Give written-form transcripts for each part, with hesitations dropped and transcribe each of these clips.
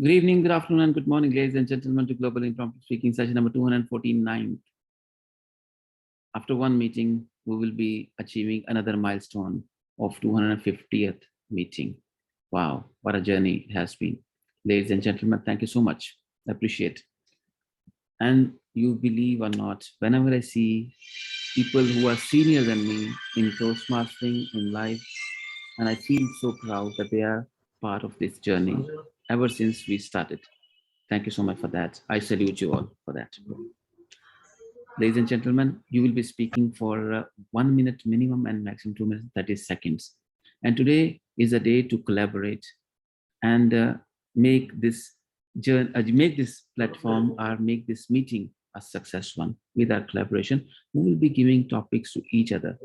Good evening, good afternoon, and good morning, ladies and gentlemen, to Global Impromptu Speaking session number 249. After one meeting, we will be achieving another milestone of 250th meeting. Wow, what a journey it has been. Ladies and gentlemen, thank you so much. I appreciate. And you believe or not, whenever I see people who are senior than me in Toastmastering in life, and I feel so proud that they are part of this journey ever since we started. Thank you so much for that. I salute you all for that. Ladies and gentlemen, you will be speaking for 1 minute minimum and maximum 2 minutes, 30 seconds. And today is a day to collaborate and make this journey, make this platform or make this meeting a success one. With our collaboration, we will be giving topics to each other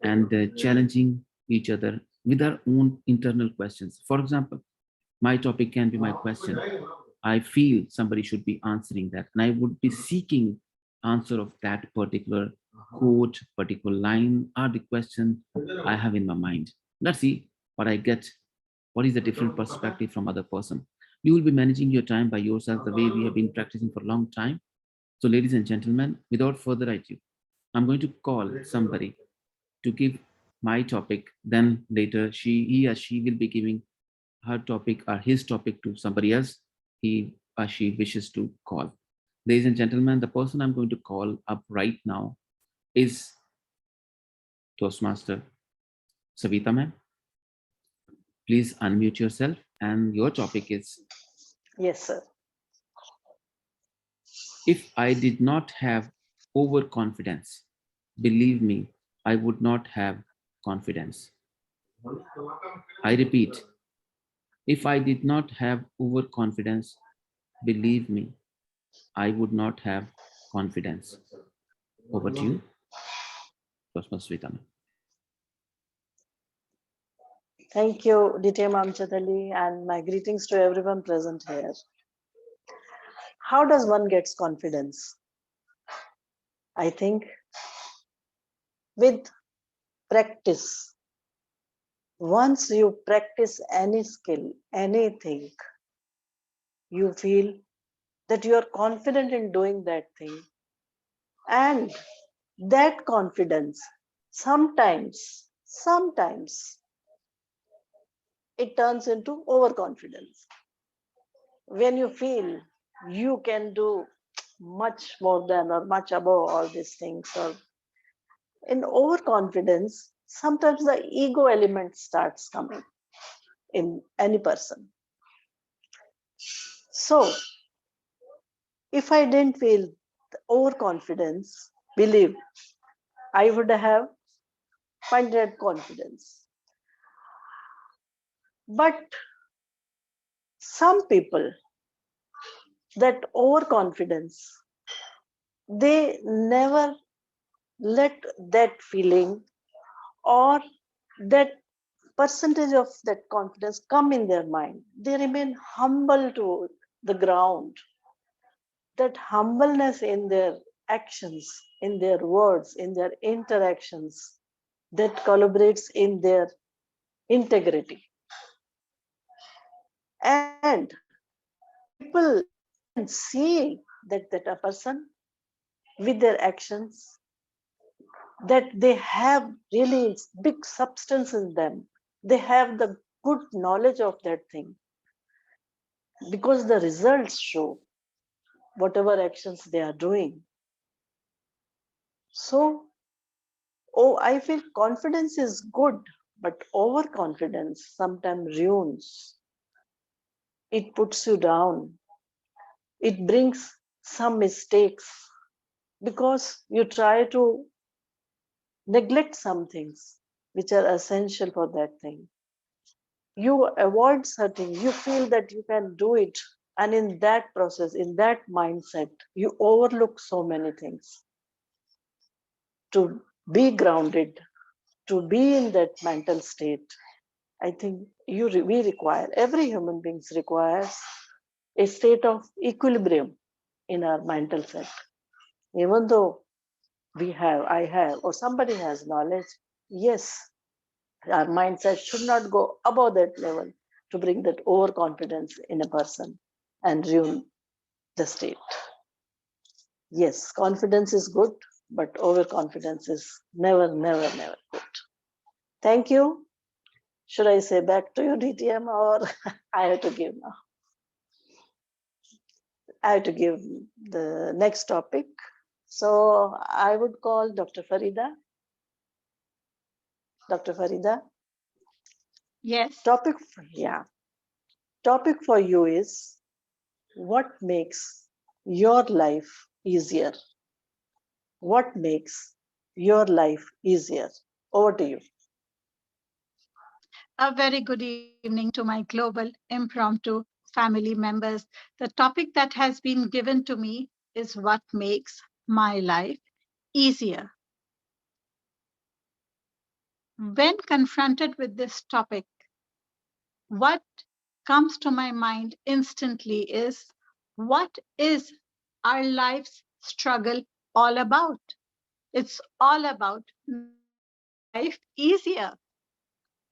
and challenging each other with our own internal questions. For example, my topic can be my question. I feel somebody should be answering that, and I would be seeking answer of that particular quote, particular line, or the question I have in my mind. Let's see what I get. What is the different perspective from other person? You will be managing your time by yourself the way we have been practicing for a long time. So, ladies and gentlemen, without further ado, I'm going to call somebody to give my topic. Then later, he or she will be giving her topic or his topic to somebody else he or she wishes to call. Ladies and gentlemen, the person I'm going to call up right now is Toastmaster Savita ma'am. Please unmute yourself, and your topic is: Yes, sir. if I did not have overconfidence, believe me, I would not have confidence. I repeat, if I did not have overconfidence, believe me, I would not have confidence. Over to you, Toastmaster Savita ma'am. Thank you, DTM Amjad, and my greetings to everyone present here. How does one get confidence? I think with practice. Once you practice any skill, anything, you feel that you are confident in doing that thing. And that confidence, sometimes, it turns into overconfidence. When you feel you can do much more than or much above all these things, or in overconfidence, sometimes the ego element starts coming in any person. So if I didn't feel the overconfidence, believe I would have 100 confidence. But some people, that overconfidence, they never let that feeling or that percentage of that confidence come in their mind. They remain humble to the ground. That humbleness in their actions, in their words, in their interactions, that collaborates in their integrity. And people can see that a person with their actions, that they have really big substance in them. They have the good knowledge of that thing because the results show whatever actions they are doing. So, I feel confidence is good, but overconfidence sometimes ruins. It puts you down. It brings some mistakes because you try to neglect some things which are essential for that thing. You avoid certain, you feel that you can do it. And in that process, in that mindset, you overlook so many things. To be grounded, to be in that mental state, I think we require, every human being requires a state of equilibrium in our mental set. Even though I have, or somebody has knowledge, yes, our mindset should not go above that level to bring that overconfidence in a person. and ruin the state. Yes, confidence is good, but overconfidence is never, never, never good. Thank you. Should I say back to you, DTM, or I have to give now? I have to give the next topic. So I would call Dr. Farida. Dr. Farida. Yes. Yeah. Topic for you is what makes your life easier? What makes your life easier? Over to you. A very good evening to my global impromptu family members. The topic that has been given to me is what makes my life easier. When confronted with this topic, what comes to my mind instantly is what is our life's struggle all about? It's all about making our life easier.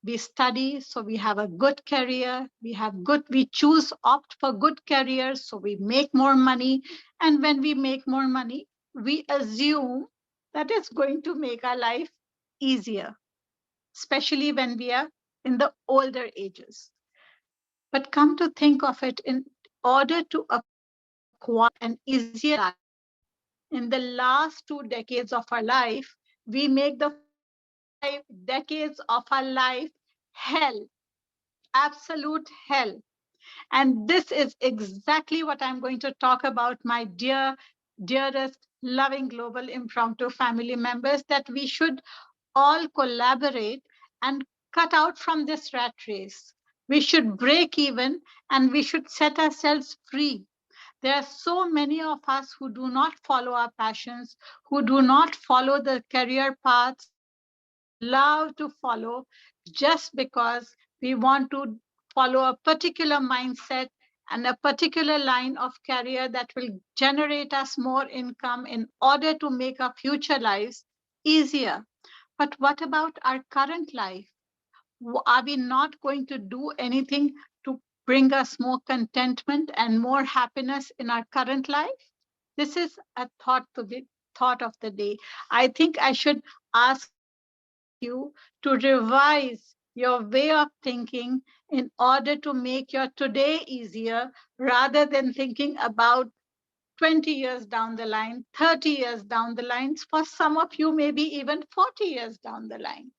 We study so we have a good career, we choose opt for good careers so we make more money, and when we make more money we assume that it's going to make our life easier, especially when we are in the older ages. But come to think of it, in order to acquire an easier life, in the last 2 decades of our life, we make the first 5 decades of our life hell, absolute hell. And this is exactly what I'm going to talk about, my dearest, loving global impromptu family members, that we should all collaborate and cut out from this rat race. We should break even and we should set ourselves free. There are so many of us who do not follow our passions, who do not follow the career paths that we would love to follow, just because we want to follow a particular mindset and a particular line of career that will generate us more income in order to make our future lives easier. But what about our current life? Are we not going to do anything to bring us more contentment and more happiness in our current life? This is a thought of the day. I think I should ask all of you to revise your way of thinking in order to make your today easier, rather than thinking about 20 years down the line, 30 years down the line, for some of you maybe even 40 years down the line.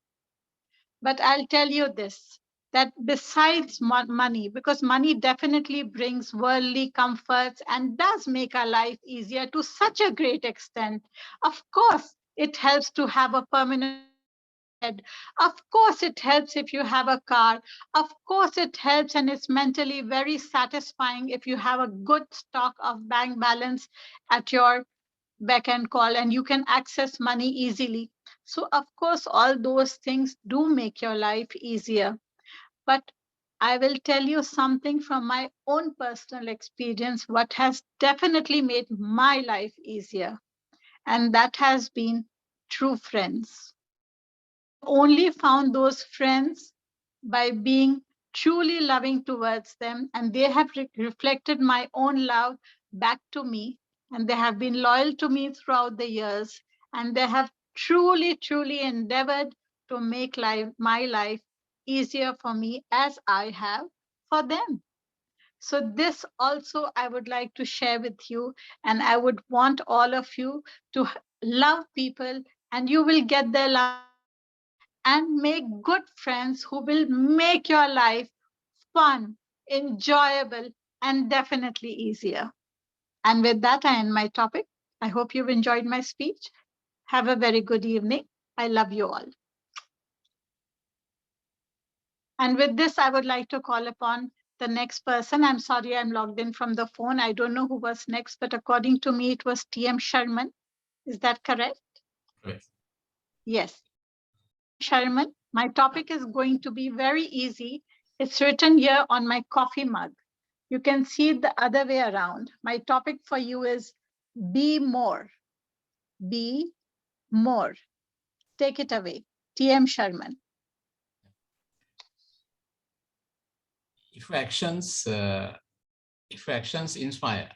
But I'll tell you this, that besides money, because money definitely brings worldly comforts and does make our life easier to such a great extent. Of course, it helps to have a permanent roof over your head. Of course, it helps if you have a car. Of course, it helps and it's mentally very satisfying if you have a good stock of bank balance at your beck and call and you can access money easily. So, of course, all those things do make your life easier. But I will tell you something from my own personal experience, what has definitely made my life easier, and that has been true friends. I have only found those friends by being truly loving towards them, and they have reflected my own love back to me, and they have been loyal to me throughout the years, and they have truly endeavored to make my life easier for me as I have for them. So, this also I would like to share with you, and I would want all of you to love people, and you will get their love back, and make good friends who will make your life fun, enjoyable, and definitely easier. And with that, I end my topic. I hope you've enjoyed my speech. Have a very good evening. I love you all. And with this, I would like to call upon the next person. I'm sorry, I'm logged in from the phone. I don't know who was next, but according to me, it was TM Sharman. Is that correct? Correct. Yes. TM Sharman, my topic is going to be very easy. It's written here on my coffee mug. You can see it the other way around. My topic for you is be more. Be more. Take it away. TM Sharman. If actions if actions inspire,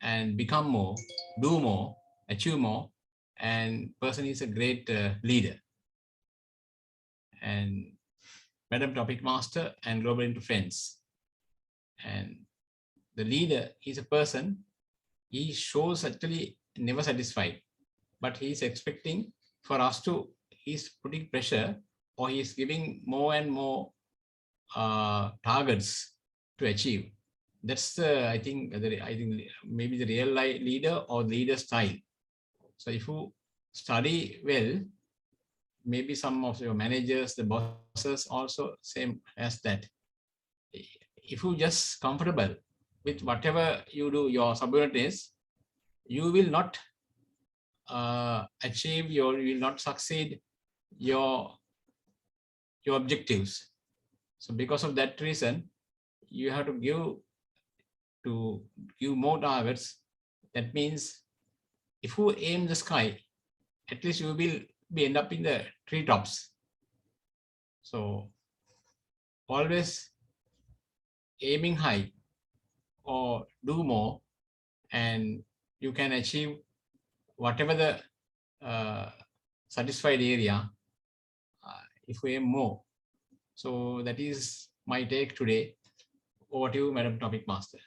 and become more, do more, achieve more, and person is a great leader. And Madam Topic Master and Global into Friends. And the leader is a person, he shows actually never satisfied, but he is expecting for us to, he's putting pressure, or he is giving more and more targets to achieve. That's the, I think maybe the real leader or leader style. So if you study well, maybe some of your managers, the bosses also same as that. If you just comfortable with whatever you do, your subordinates, you will not achieve your, you will not succeed your objectives. So because of that reason, you have to give more targets. That means if you aim the sky, at least you will be end up in the treetops. So always aiming high or do more, and you can achieve whatever the satisfied area if we aim more. So that is my take today. Over to you, Madam Topic Master.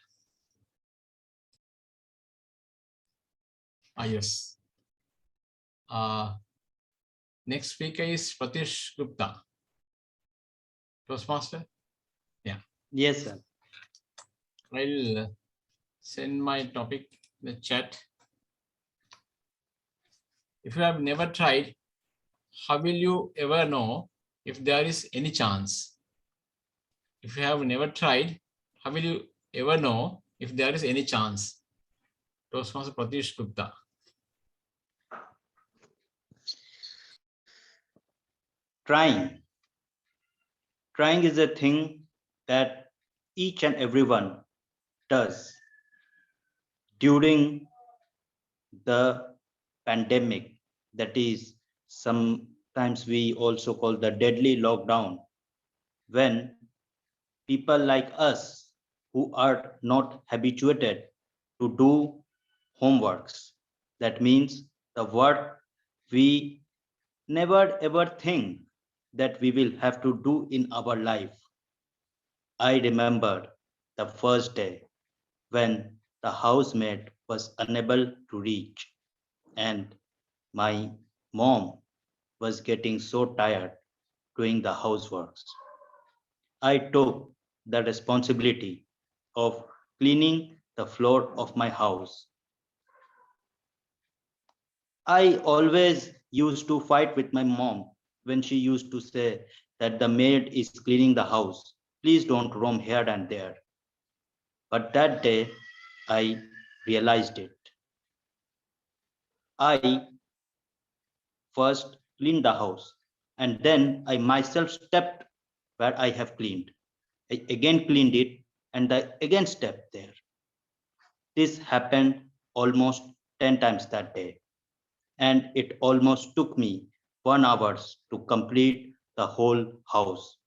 Yes. Next speaker is Pratish Gupta. Toastmaster? Yeah. Yes, sir. I'll send my topic in the chat. If you have never tried, how will you ever know if there is any chance? If you have never tried, how will you ever know if there is any chance? Toastmaster Pratish Gupta. Trying. Trying is a thing that each and everyone does during the pandemic. That is, sometimes we also call the deadly lockdown, when people like us who are not habituated to do homeworks, that means the work we never ever think that we will have to do in our life. I remember the first day when the housemaid was unable to reach, and my mom was getting so tired doing the houseworks. I took the responsibility of cleaning the floor of my house. I always used to fight with my mom when she used to say that the maid is cleaning the house. Please don't roam here and there. But that day, I realized it. I first cleaned the house, and then I myself stepped where I have cleaned. I again cleaned it, and I again stepped there. This happened almost 10 times that day, and it almost took me 1 hour to complete the whole house.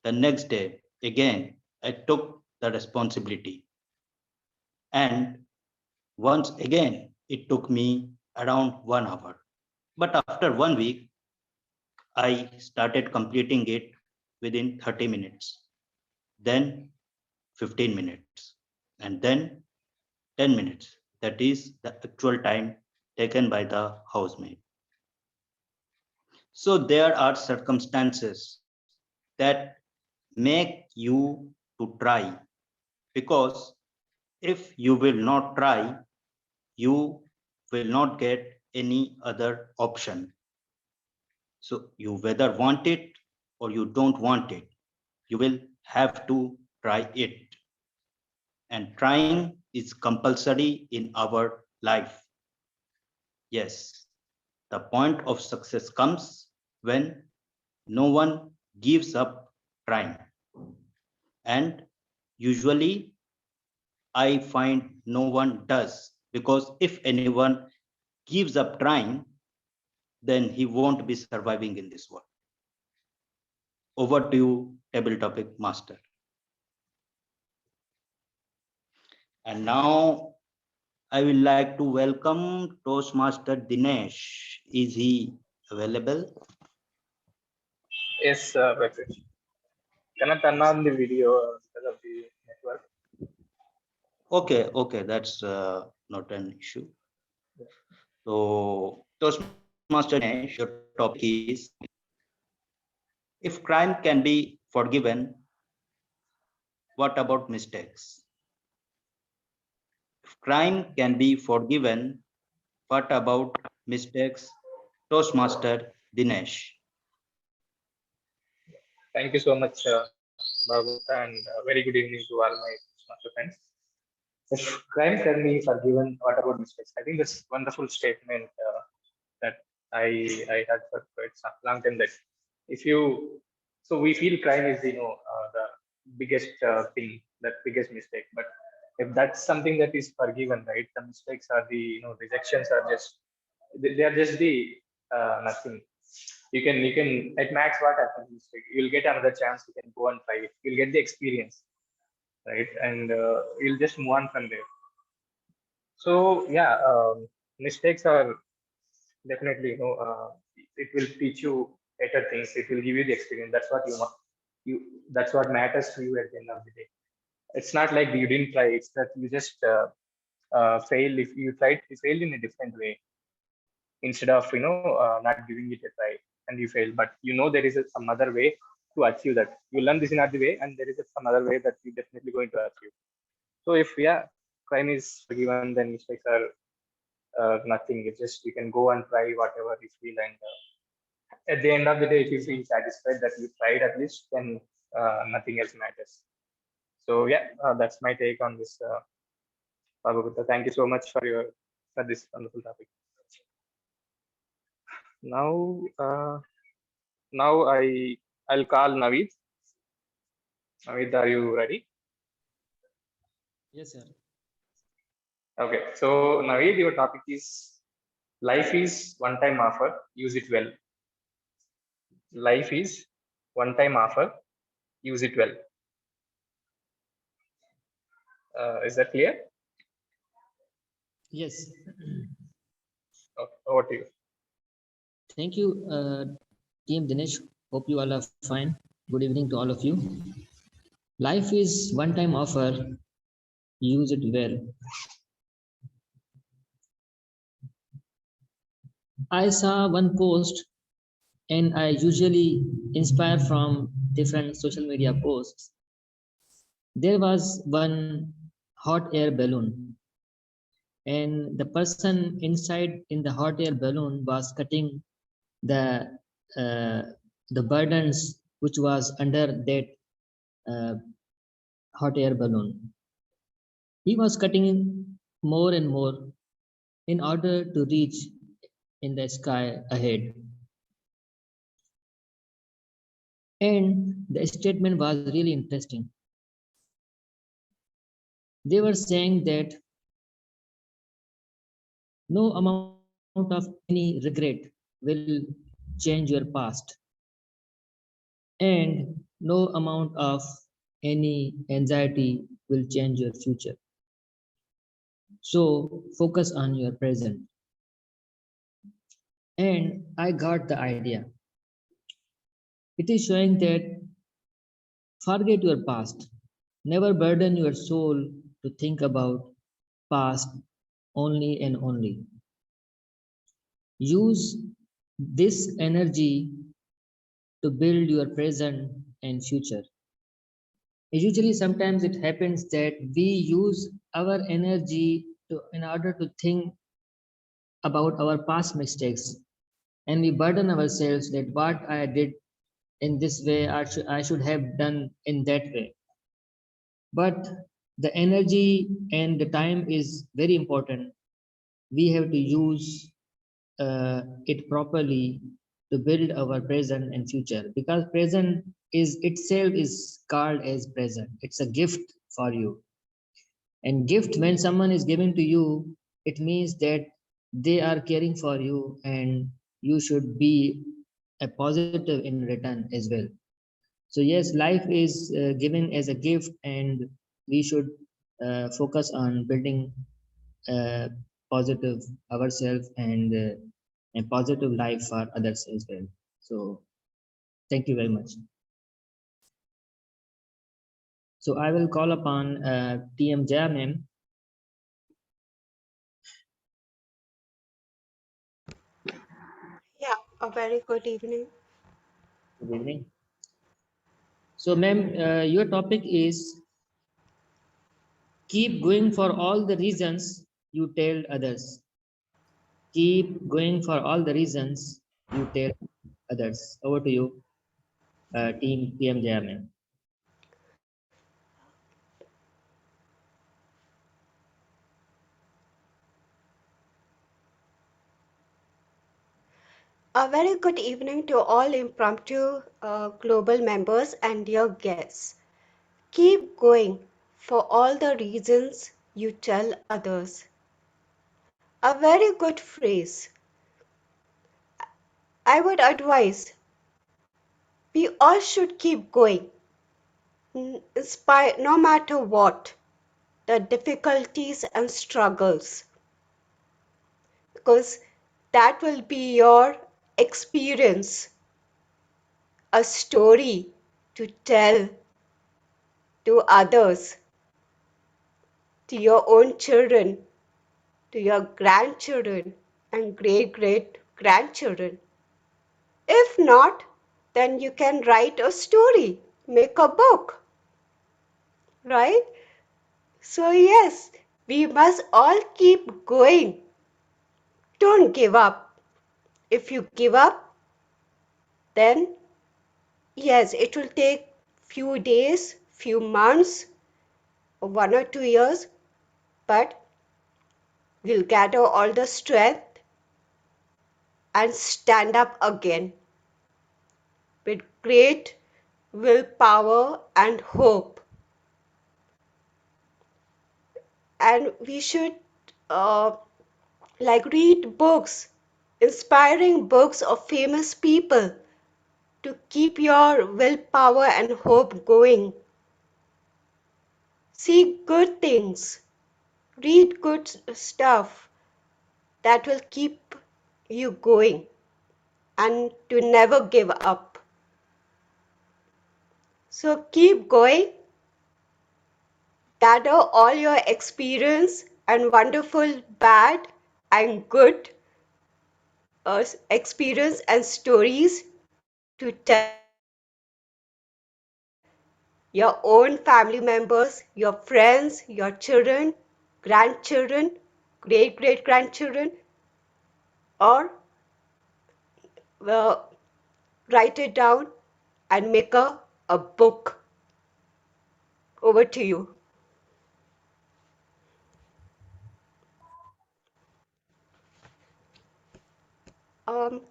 The next day, again, I took the responsibility. And once again, it took me around 1 hour. But after 1 week, I started completing it within 30 minutes, then 15 minutes, and then 10 minutes. That is the actual time taken by the housemaid. So there are circumstances that make you to try, because if you will not try, you will not get any other option. So you whether want it or you don't want it, you will have to try it. And trying is compulsory in our life. Yes, the point of success comes when no one gives up trying. And usually I find no one does, because if anyone gives up trying, then he won't be surviving in this world. Over to you, table topic master. And now I will like to welcome Toastmaster Dinesh. Is he available? Yes, Prakash. Can I turn on the video because of the network? Okay, that's not an issue. So, Toastmaster Dinesh, your topic is, if crime can be forgiven, what about mistakes? If crime can be forgiven, what about mistakes? Toastmaster Dinesh. Thank you so much, Bhagavata, and very good evening to all my master friends. If crime can be forgiven, what about mistakes? I think that's wonderful statement that I had for quite some long time. That if you, so we feel crime is the biggest thing, that biggest mistake. But if that's something that is forgiven, right? The mistakes are the rejections are just they are just the nothing. You can at max what happens mistake. You'll get another chance. You can go and try it. You'll get the experience, right? And you'll just move on from there. So yeah, mistakes are definitely it will teach you better things. It will give you the experience. That's what you want. That's what matters to you at the end of the day. It's not like you didn't try. It's that you just failed. If you tried, you failed in a different way instead of not giving it a try, and you fail. But there is some other way to achieve that. You learn this in other way, and there is some other way that you definitely going to achieve. So if crime is forgiven, then mistakes are nothing. It's just you can go and try whatever you feel, and at the end of the day, if you feel satisfied that you tried at least, then nothing else matters. So yeah, that's my take on this, Bhagavata. Thank you so much for this wonderful topic. Now, I'll call Naveed. Naveed, are you ready? Yes, sir. Okay. So Naveed, your topic is life is one-time offer. Use it well. Life is one-time offer. Use it well. Is that clear? Yes. Okay, over to you. Thank you, Team Dinesh. Hope you all are fine. Good evening to all of you. Life is one-time offer. Use it well. I saw one post, and I usually inspire from different social media posts. There was one hot air balloon, and the person inside in the hot air balloon was cutting the uh, the burdens which was under that uh, hot air balloon. He was cutting more and more in order to reach in the sky ahead. And the statement was really interesting. They were saying that no amount of any regret will change your past, and no amount of any anxiety will change your future. So focus on your present. And I got the idea. It is showing that forget your past. Never burden your soul to think about past only and only. Use this energy to build your present and future. Usually sometimes it happens that we use our energy in order to think about our past mistakes, and we burden ourselves that what I did in this way, I should have done in that way. But the energy and the time is very important. We have to use it properly to build our present and future, because present is itself is called as present. It's a gift for you. And gift, when someone is giving to you, it means that they are caring for you, and you should be a positive in return as well. So yes, life is given as a gift, and we should focus on building positive ourselves and a positive life for others as well. So thank you very much. So I will call upon TM Jaya ma'am. Yeah, a very good evening. Good evening. So ma'am, your topic is keep going for all the reasons you tell others. Keep going for all the reasons you tell others. Over to you, team TM Jaya ma'am. A very good evening to all impromptu global members and dear guests. Keep going for all the reasons you tell others. A very good phrase. I would advise we all should keep going, no matter what the difficulties and struggles, because that will be your experience, a story to tell to others, to your own children, to your grandchildren and great great grandchildren. If not, then you can write a story, make a book, right? So, yes, we must all keep going. Don't give up. If you give up, then yes, it will take few days, few months, 1 or 2 years, but we'll gather all the strength and stand up again with great willpower and hope. And we should uh, read books, inspiring books of famous people to keep your willpower and hope going. See good things, read good stuff that will keep you going and to never give up. So keep going, gather all your experience and wonderful, bad, and good experience and stories to tell your own family members, your friends, your children, grandchildren, great great grandchildren, or well, write it down and make a book. Over to you. Um,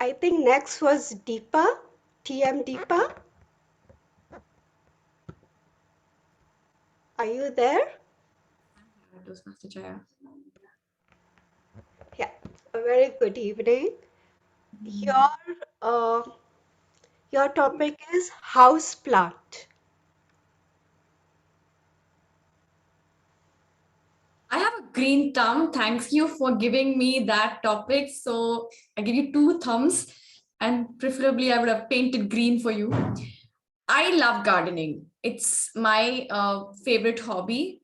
I think next was Deepa, TM Deepa. Are you there? It was Master Jaya. Yeah, a very good evening. Your uh, your topic is house plant. I have a green thumb. Thank you for giving me that topic. So I give you 2 thumbs, and preferably I would have painted green for you. I love gardening. It's my favorite hobby.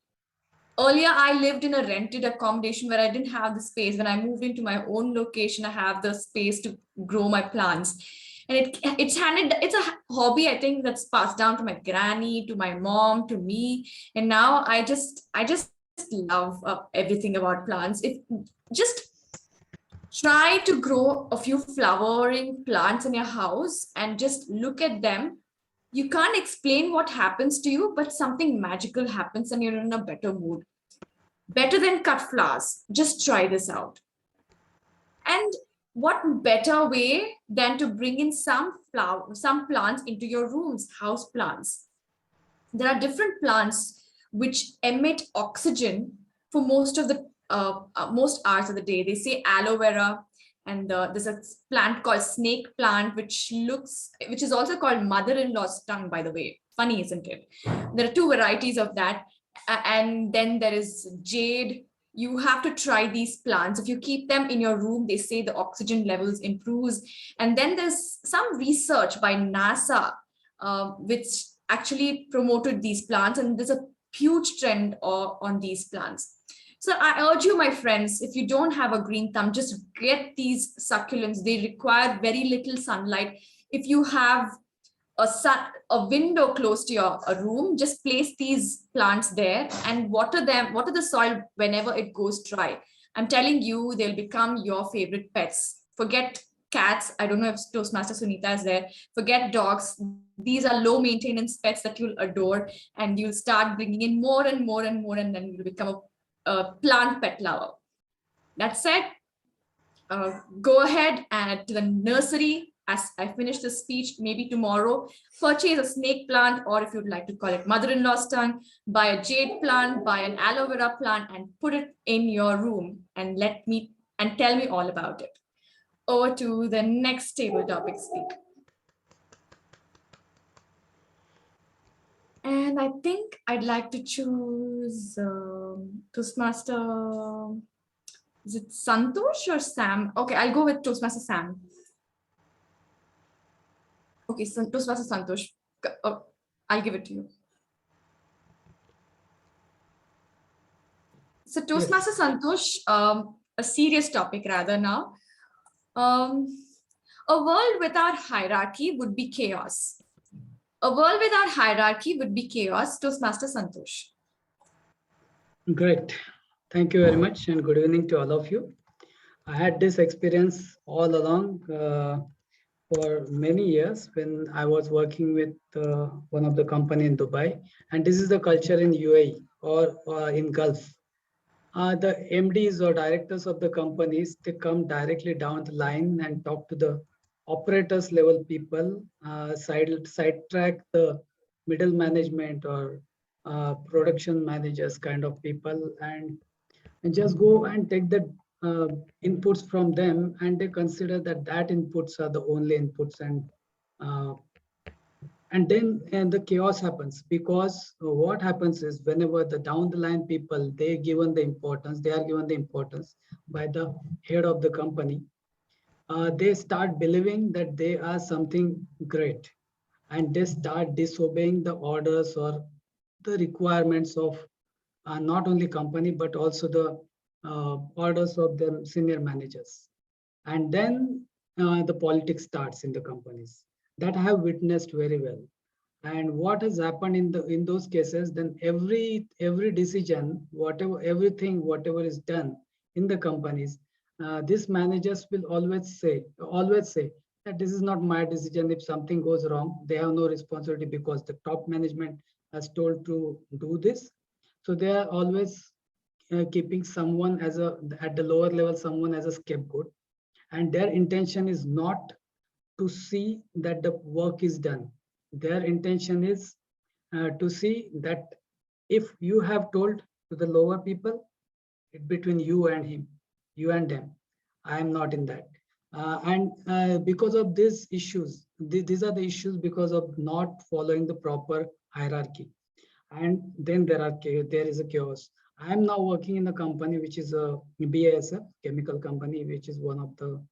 Earlier, I lived in a rented accommodation where I didn't have the space. When I moved into my own location, I have the space to grow my plants. And it's a hobby, I think, that's passed down to my granny, to my mom, to me. And now I just love everything about plants. If just try to grow a few flowering plants in your house and just look at them. You can't explain what happens to you, but something magical happens and you're in a better mood. Better than cut flowers. Just try this out. And what better way than to bring in some plants into your rooms, house plants. There are different plants which emit oxygen for most hours of the day. They say aloe vera, And there's a plant called snake plant, which is also called mother-in-law's tongue, by the way. Funny, isn't it? There are 2 varieties of that. And then there is jade. You have to try these plants. If you keep them in your room, they say the oxygen levels improves. And then there's some research by NASA, which actually promoted these plants. And there's a huge trend on these plants. So I urge you, my friends, if you don't have a green thumb, just get these succulents. They require very little sunlight. If you have a window close to your room, just place these plants there and water the soil whenever it goes dry. I'm telling you, they'll become your favorite pets. Forget cats. I don't know if Toastmaster Sunita is there. Forget dogs. These are low maintenance pets that you'll adore, and you'll start bringing in more and more and more, and then you'll become a plant pet lover. That said, go ahead and to the nursery. As I finish the speech, maybe tomorrow, purchase a snake plant, or if you'd like to call it mother-in-law's tongue, buy a jade plant, buy an aloe vera plant, and put it in your room and tell me all about it. Over to the next table topic speaker. And I think I'd like to choose Toastmaster. Is it Santosh or Sam? Okay, I'll go with Toastmaster Sam. Okay, Toastmaster Santosh. I'll give it to you. So Toastmaster Santosh, a serious topic rather now. A world without hierarchy would be chaos. A world without hierarchy would be chaos. Toastmaster Santosh. Great. Thank you very much, and good evening to all of you. I had this experience all along for many years when I was working with one of the company in Dubai, and this is the culture in UAE or in Gulf. The MDs or directors of the companies, they come directly down the line and talk to the operators level people, sidetrack the middle management or production managers kind of people, and just go and take the inputs from them, and they consider that inputs are the only inputs, and then the chaos happens, because what happens is whenever the down the line people, they are given the importance by the head of the company, they start believing that they are something great, and they start disobeying the orders or the requirements of not only company but also the orders of the senior managers. And then the politics starts in the companies. That I have witnessed very well. And what has happened in those cases, then every decision, whatever is done in the companies, these managers will always say that this is not my decision. If something goes wrong, they have no responsibility because the top management has told to do this. So they are always keeping someone at the lower level, someone as a scapegoat, and their intention is not to see that the work is done. Their intention is to see that if you have told to the lower people, it's between you and him, you and them. I am not in that. And because of these issues, these are the issues because of not following the proper hierarchy. And then there is a chaos. I am now working in a company which is a BASF chemical company, which is one of the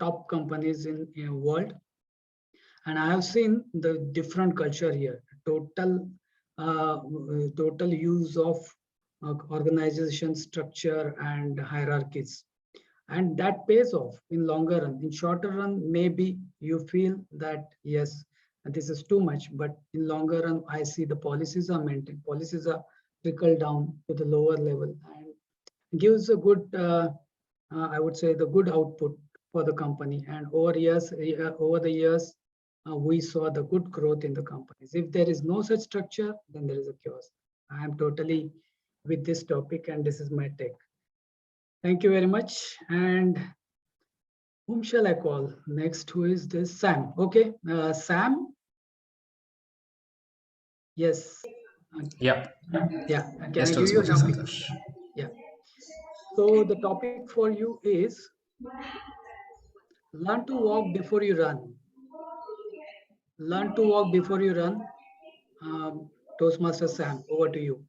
top companies in world. And I have seen the different culture here. Total use of organization structure and hierarchies, and that pays off in longer run. In shorter run, maybe you feel that yes, this is too much, but in longer run, I see the policies are maintained, policies are trickled down to the lower level, and gives a good, I would say, the good output for the company. And over the years, we saw the good growth in the companies. If there is no such structure, then there is a chaos. I am totally with this topic, and this is my take. Thank you very much. And whom shall I call next? Who is this? Sam. Okay, Sam. Yes. Yeah. Yeah. Can Yes, I give you Toastmaster something? Santosh. Yeah. So the topic for you is learn to walk before you run. Learn to walk before you run. Toastmaster Sam, over to you.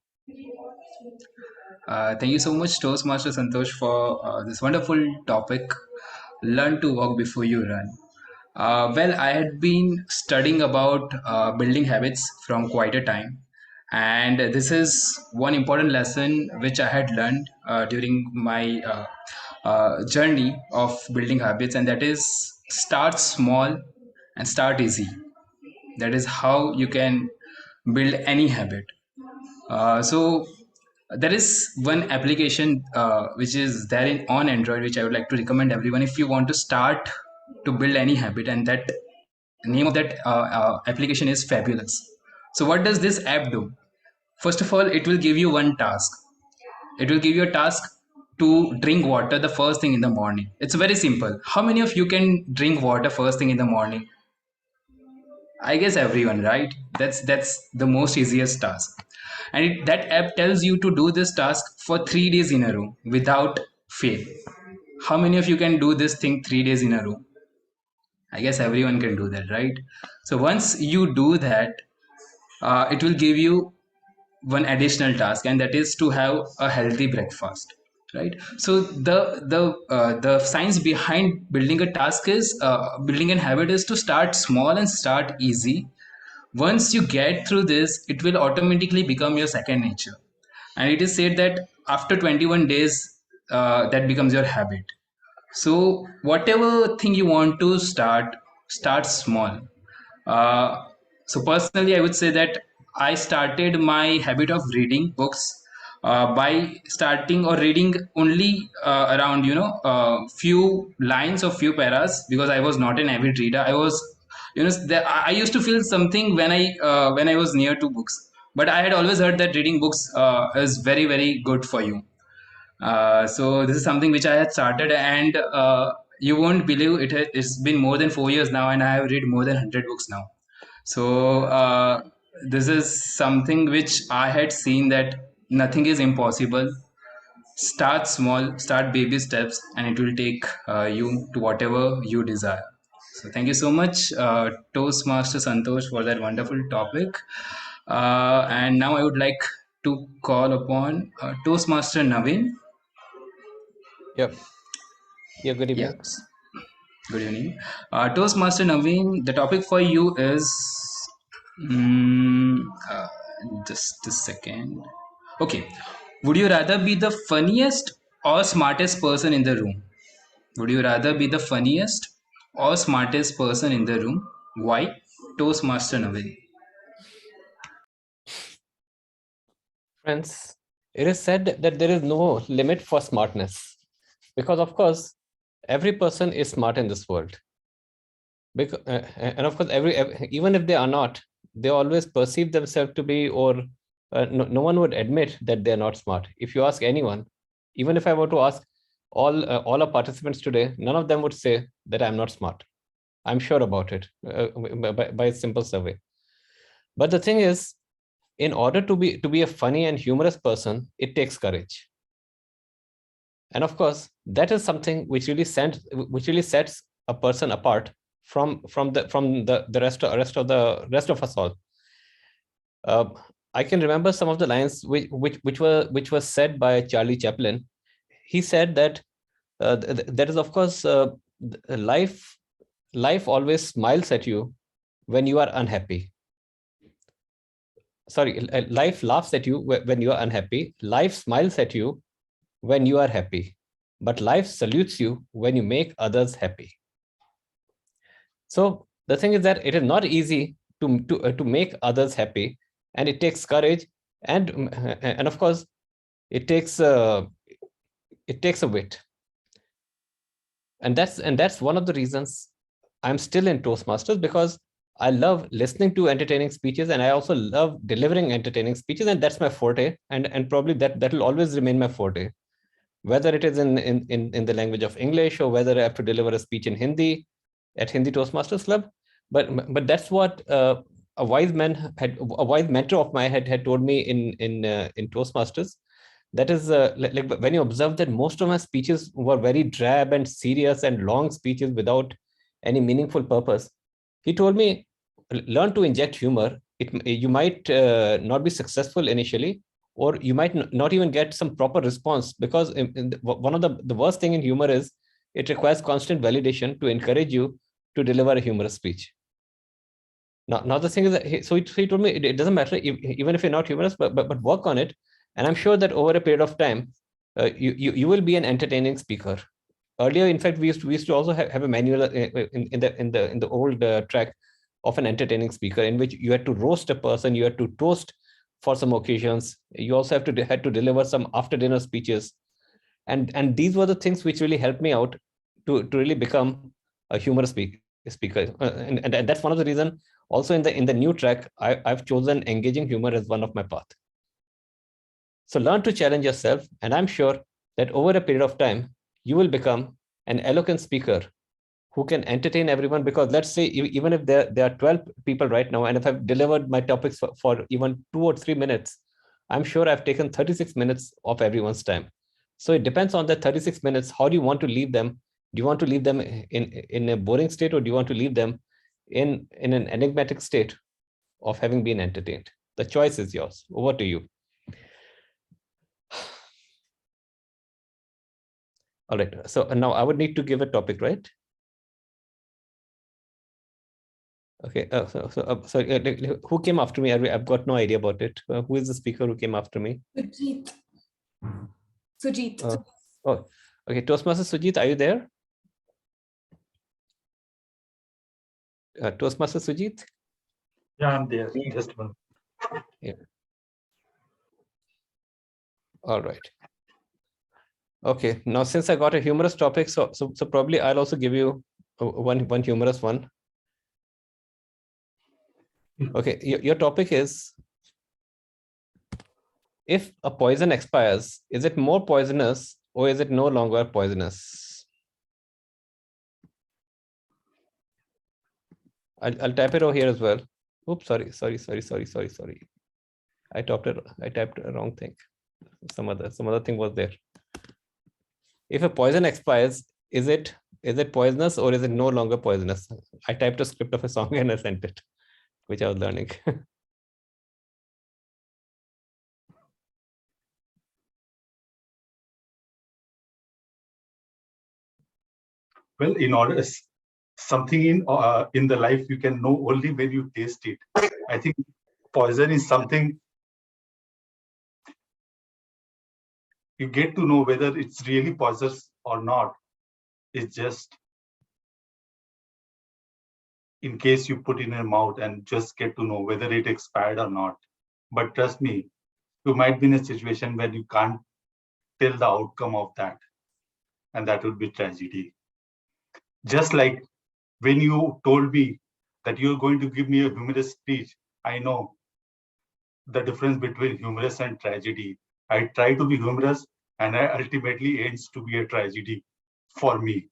Thank you so much, Toastmaster Santosh, for this wonderful topic. Learn to walk before you run. Well, I had been studying about building habits from quite a time, and this is one important lesson which I had learned during my journey of building habits, and that is start small and start easy. That is how you can build any habit. So there is one application which is there on Android, which I would like to recommend everyone if you want to start to build any habit, and that name of that application is Fabulous. So what does this app do? First of all, it will give you one task. It will give you a task to drink water the first thing in the morning. It's very simple. How many of you can drink water first thing in the morning? I guess everyone, right? That's the most easiest task, and that app tells you to do this task for 3 days in a row without fail. How many of you can do this thing 3 days in a row? I guess everyone can do that, right? So once you do that, it will give you one additional task, and that is to have a healthy breakfast, right? So the science behind building a task is building an habit is to start small and start easy. Once you get through this, it will automatically become your second nature, and it is said that after 21 days that becomes your habit. So whatever thing you want to start small. uh, so personally, I would say that I started my habit of reading books by starting or reading only around few lines or few paras, because I was not an avid reader. I was, I used to feel something when I was near to books, but I had always heard that reading books is very very good for you. So this is something which I had started, and you won't believe it. It's been more than 4 years now, and I have read more than 100 books now. So this is something which I had seen that nothing is impossible. Start small, start baby steps, and it will take you to whatever you desire. So thank you so much, Toastmaster Santosh, for that wonderful topic. And now I would like to call upon Toastmaster Naveen. Yep. Yeah, good evening. Yes. Good evening. Toastmaster Naveen, the topic for you is mm, uh, just a second. Okay. Would you rather be the funniest or smartest person in the room? Would you rather be the funniest or smartest person in the room? Why? Toastmaster Naveen. Friends, it is said that there is no limit for smartness, because of course, every person is smart in this world. Because, and of course, even if they are not, they always perceive themselves to be, or no one would admit that they're not smart. If you ask anyone, even if I were to ask all our participants today, none of them would say that I'm not smart. I'm sure about it by a simple survey. But the thing is, in order to be a funny and humorous person, it takes courage. And of course, that is something which really sets a person apart from the rest of us all. I can remember some of the lines which were said by Charlie Chaplin. He said that that is, of course, life always smiles at you when you are unhappy. Sorry, life laughs at you when you are unhappy. Life smiles at you when you are happy, but life salutes you when you make others happy. So the thing is that it is not easy to make others happy, and it takes courage, and of course it takes a wit. And that's one of the reasons I'm still in Toastmasters, because I love listening to entertaining speeches, and I also love delivering entertaining speeches, and that's my forte, and probably that will always remain my forte, whether it is in the language of English, or whether I have to deliver a speech in Hindi at Hindi Toastmasters Club. But that's what a wise mentor of mine had told me in Toastmasters, That is like when you observe that most of my speeches were very drab and serious and long speeches without any meaningful purpose. He told me, learn to inject humor. You might not be successful initially, or you might not even get some proper response, because one of the worst thing in humor is it requires constant validation to encourage you to deliver a humorous speech. Now the thing is that he told me it doesn't matter even if you're not humorous, but work on it, and I'm sure that over a period of time, you will be an entertaining speaker. Earlier, in fact, we used to also have a manual in the old track of an entertaining speaker, in which you had to roast a person, you had to toast for some occasions. You also had to deliver some after dinner speeches, and these were the things which really helped me out to really become a humorous speaker. And that's one of the reason. Also, in the new track, I've chosen engaging humor as one of my path. So learn to challenge yourself, and I'm sure that over a period of time, you will become an eloquent speaker who can entertain everyone. Because let's say even if there are 12 people right now, and if I've delivered my topics for even 2 or 3 minutes, I'm sure I've taken 36 minutes of everyone's time. So it depends on the 36 minutes. How do you want to leave them? Do you want to leave them in a boring state, or do you want to leave them in an enigmatic state of having been entertained? The choice is yours. Over to you. All right. So now I would need to give a topic, right? Okay. So who came after me? I've got no idea about it. Who is the speaker who came after me? Sujit. Oh, okay. Toastmaster Sujit, are you there? Toastmaster Sujit? Yeah, I'm there. Just one. Yeah. All right. Okay. Now, since I got a humorous topic, so probably I'll also give you one humorous one. Okay. Your topic is, if a poison expires, is it more poisonous or is it no longer poisonous? I'll type it over here as well. Oops, sorry. I typed a wrong thing. Some other thing was there. If a poison expires, is it poisonous or is it no longer poisonous? I typed a script of a song and I sent it, which I was learning. Well, in order, something in the life you can know only when you taste it. I think poison is something you get to know whether it's really poisonous or not. It's just in case you put in your mouth and just get to know whether it expired or not. But trust me, you might be in a situation where you can't tell the outcome of that, and that would be tragedy. Just like when you told me that you're going to give me a humorous speech, I know the difference between humorous and tragedy. I try to be humorous, and I ultimately ends to be a tragedy for me.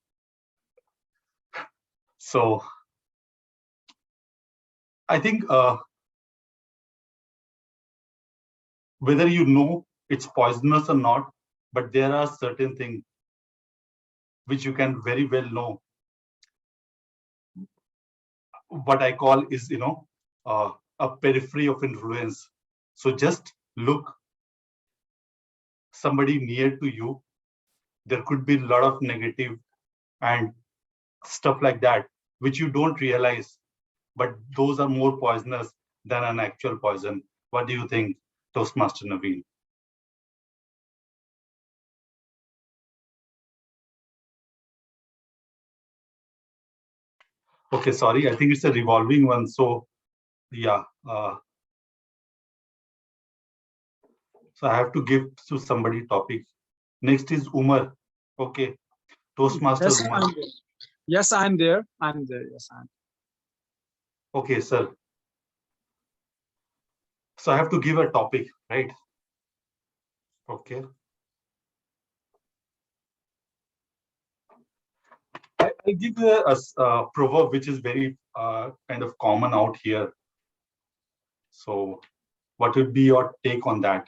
So I think whether you know it's poisonous or not, but there are certain things which you can very well know. What I call is, a periphery of influence. So just look somebody near to you. There could be a lot of negative and stuff like that, which you don't realize, but those are more poisonous than an actual poison. What do you think, Toastmaster Naveen? Okay, sorry, I think it's a revolving one. So yeah, so I have to give to somebody topic. Next is Umar. Okay, Toastmaster Yes, Umar. Yes, I'm there. Yes, I'm. Okay, sir. So I have to give a topic, right? Okay. I'll give you a proverb which is very kind of common out here. So what would be your take on that?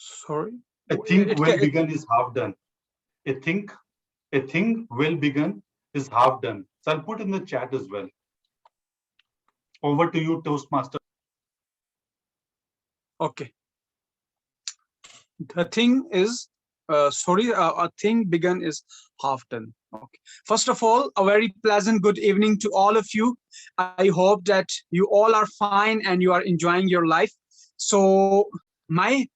Sorry. A think well begun is half done. A think well begun is half done. So I'll put in the chat as well. Over to you, Toastmaster. Okay. The thing is, a thing begun is half done. Okay. First of all, a very pleasant good evening to all of you. I hope that you all are fine and you are enjoying your life. So my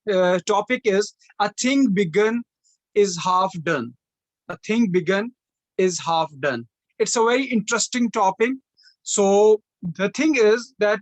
topic is a thing begun is half done. A thing begun is half done. It's a very interesting topic. So the thing is that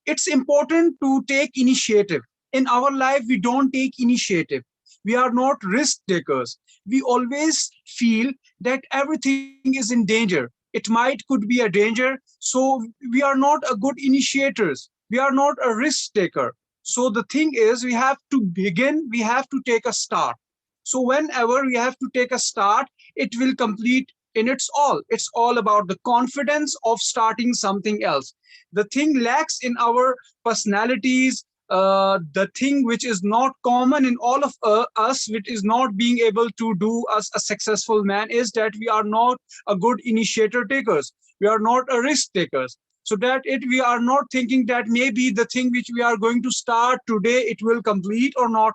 it's important to take initiative. In our life, we don't take initiative. We are not risk takers. We always feel that everything is in danger. It could be a danger. So we are not a good initiators. We are not a risk taker. So the thing is, we have to begin, we have to take a start. So whenever we have to take a start, it will complete in its all. It's all about the confidence of starting something else. The thing lacks in our personalities, the thing which is not common in all of us, which is not being able to do us a successful man, is that we are not a good initiator takers. We are not a risk takers. So that we are not thinking that maybe the thing which we are going to start today, it will complete or not.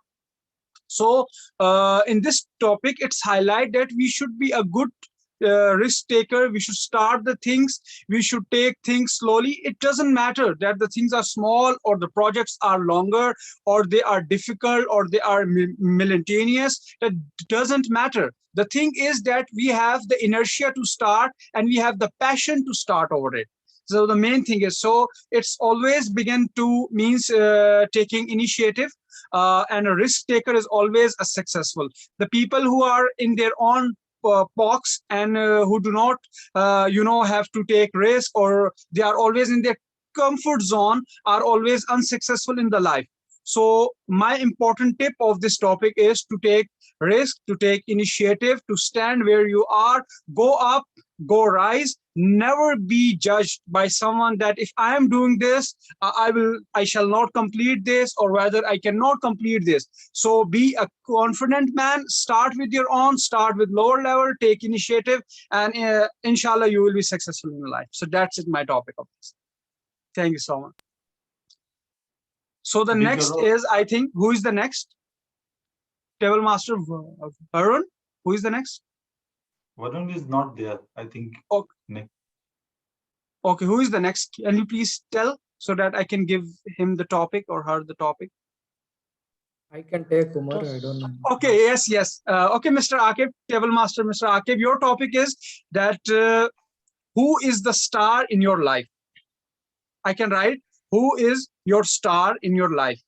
So in this topic, it's highlight that we should be a good risk taker. We should start the things. We should take things slowly. It doesn't matter that the things are small or the projects are longer or they are difficult or they are millennious. That doesn't matter. The thing is that we have the inertia to start and we have the passion to start over it. So the main thing is, so it's always begin to means taking initiative. And a risk taker is always a successful. The people who are in their own box and who do not have to take risk, or they are always in their comfort zone, are always unsuccessful in the life. So my important tip of this topic is to take risk, to take initiative, to stand where you are, go up, go rise. Never be judged by someone that if I am doing this, I shall not complete this, or whether I cannot complete this. So be a confident man, start with your own, start with lower level, take initiative, and inshallah you will be successful in life. So that's it, my topic of this. Thank you so much. So the next is, I think, who is the next? Table Master Varun, who is the next? Varun is not there, I think. Okay. Okay, who is the next? Can you please tell so that I can give him the topic or her the topic? I can take Umar, I don't know. Okay, yes. Okay, Mr. Akib, Table Master, Mr. Akib, your topic is that who is the star in your life? I can write, who is your star in your life?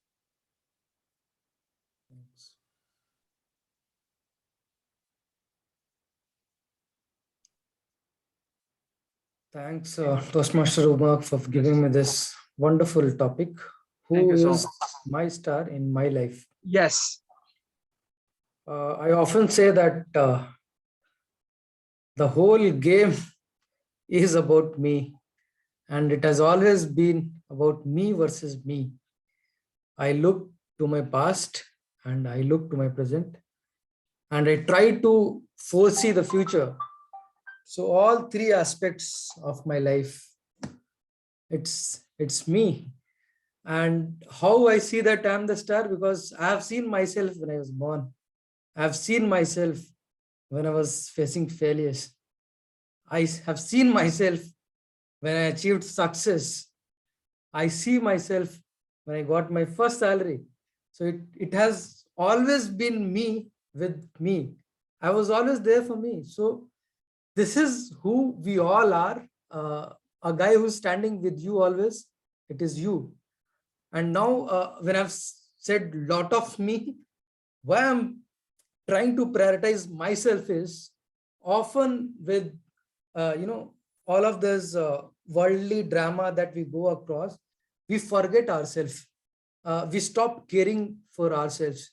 Thanks, Toastmaster Umar, for giving me this wonderful topic. Who is my star in my life? Yes. I often say that the whole game is about me, and it has always been about me versus me. I look to my past and I look to my present, and I try to foresee the future. So all three aspects of my life, it's me. And how I see that I'm the star, because I have seen myself when I was born. I've seen myself when I was facing failures. I have seen myself when I achieved success. I see myself when I got my first salary. So it has always been me with me. I was always there for me. So this is who we all are. A guy who's standing with you always, it is you. And now when I've said a lot of me, why I'm trying to prioritize myself is often with, all of this worldly drama that we go across, we forget ourselves. We stop caring for ourselves.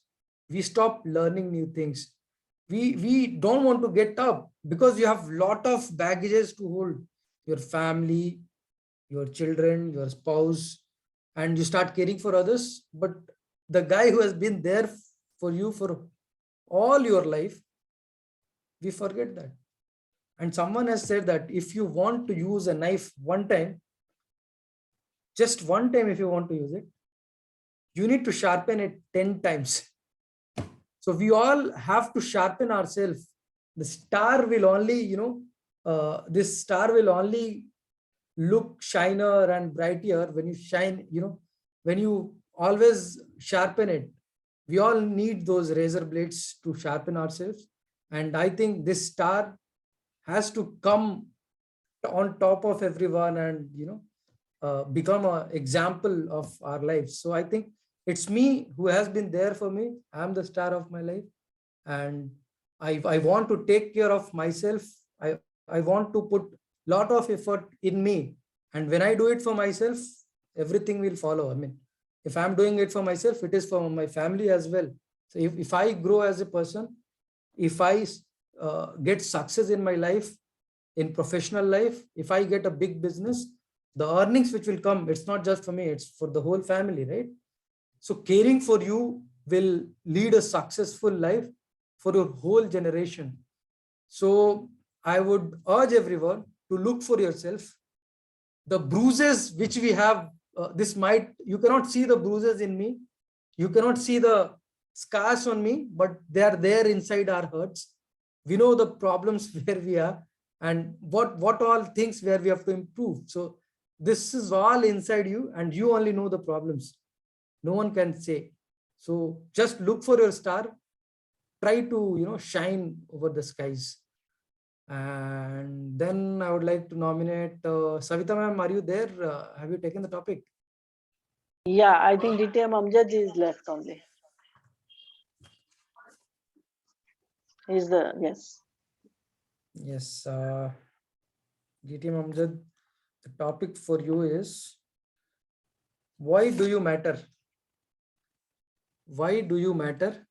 We stop learning new things. We don't want to get up because you have lot of baggages to hold. Your family, your children, your spouse, and you start caring for others. But the guy who has been there for you for all your life, we forget that. And someone has said that if you want to use a knife one time, just one time, if you want to use it, you need to sharpen it 10 times. So we all have to sharpen ourselves. The star will only, this star will only look shiner and brighter when you shine, when you always sharpen it. We all need those razor blades to sharpen ourselves. And I think this star has to come on top of everyone and, become an example of our lives. So I think it's me who has been there for me. I'm the star of my life. And I want to take care of myself. I want to put a lot of effort in me. And when I do it for myself, everything will follow. I mean, if I'm doing it for myself, it is for my family as well. So if I grow as a person, if I get success in my life, in professional life, if I get a big business, the earnings which will come, it's not just for me, it's for the whole family, right? So caring for you will lead a successful life for your whole generation. So I would urge everyone to look for yourself. The bruises which we have, you cannot see the bruises in me. You cannot see the scars on me, but they are there inside our hearts. We know the problems where we are and what all things where we have to improve. So this is all inside you and you only know the problems. No one can say. So just look for your star. Try to, shine over the skies. And then I would like to nominate Savita ma'am. Are you there? Have you taken the topic? Yeah, I think DTM Amjad is left only. He's the, yes. Yes. DTM Amjad, the topic for you is, why do you matter? Why do you matter?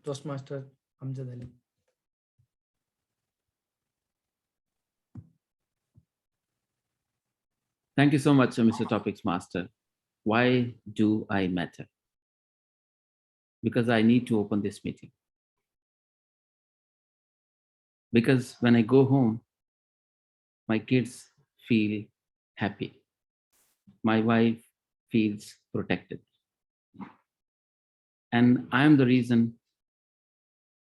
Toastmaster Amjad Ali. Thank you so much, Mr. Topics Master. Why do I matter? Because I need to open this meeting. Because when I go home, my kids feel happy. My wife feels protected. And I am the reason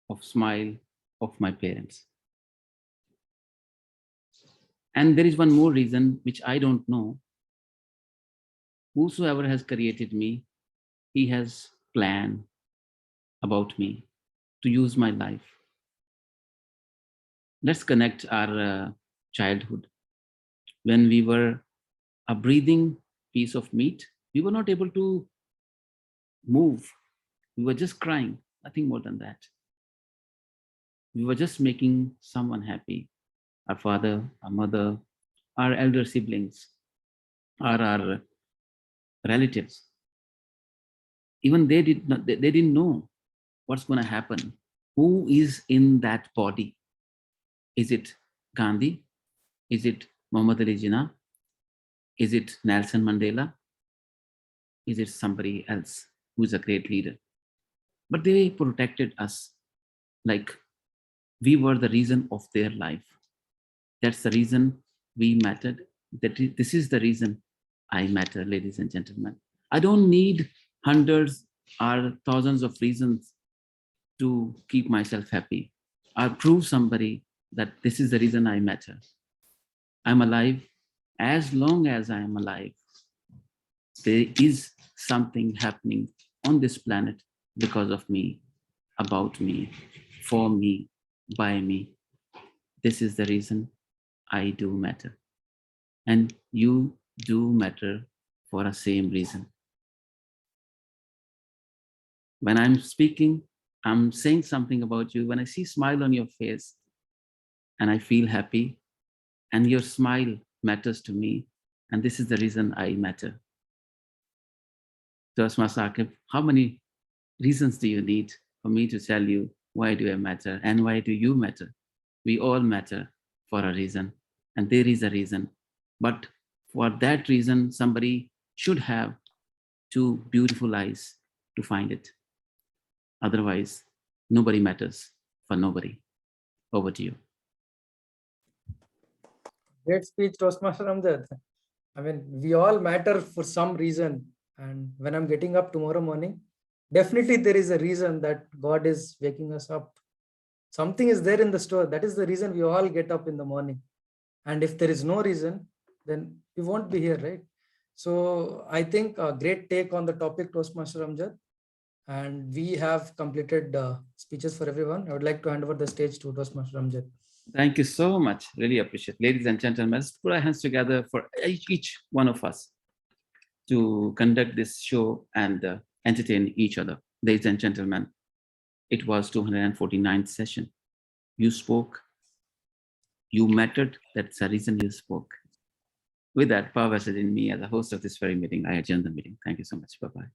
of smile of my parents. And there is one more reason which I don't know. Whosoever has created me, he has planned about me to use my life. Let's connect our childhood. When we were a breathing piece of meat, we were not able to move. We were just crying, nothing more than that. We were just making someone happy. Our father, our mother, our elder siblings, or our relatives. Even they didn't know what's going to happen. Who is in that body? Is it Gandhi? Is it Muhammad Ali Jinnah? Is it Nelson Mandela? Is it somebody else who is a great leader? But they protected us like we were the reason of their life. That's the reason we mattered. This is the reason I matter, ladies and gentlemen. I don't need hundreds or thousands of reasons to keep myself happy or prove somebody that this is the reason I matter. I'm alive. As long as I am alive, there is something happening on this planet because of me, about me, for me, by me. This is the reason I do matter. And you do matter for the same reason. When I'm speaking, I'm saying something about you. When I see a smile on your face and I feel happy, and your smile matters to me, and this is the reason I matter. So, Asma Saqib, how many reasons do you need for me to tell you why do I matter and why do you matter? We all matter for a reason, and there is a reason. But for that reason, somebody should have two beautiful eyes, to find it. Otherwise, nobody matters for nobody. Over to you. Great speech, Toastmaster Amjad. I mean, we all matter for some reason. And when I'm getting up tomorrow morning, definitely there is a reason that God is waking us up. Something is there in the store. That is the reason we all get up in the morning. And if there is no reason, then we won't be here, right? So I think a great take on the topic, Toastmaster Amjad. And we have completed speeches for everyone. I would like to hand over the stage to Toastmaster Amjad. Thank you so much. Really appreciate it. Ladies and gentlemen, let's put our hands together for each one of us to conduct this show and entertain each other. Ladies and gentlemen, it was 249th session. You spoke. You mattered. That's the reason you spoke. With that, power vested in me as a host of this very meeting, I adjourn the meeting. Thank you so much. Bye-bye.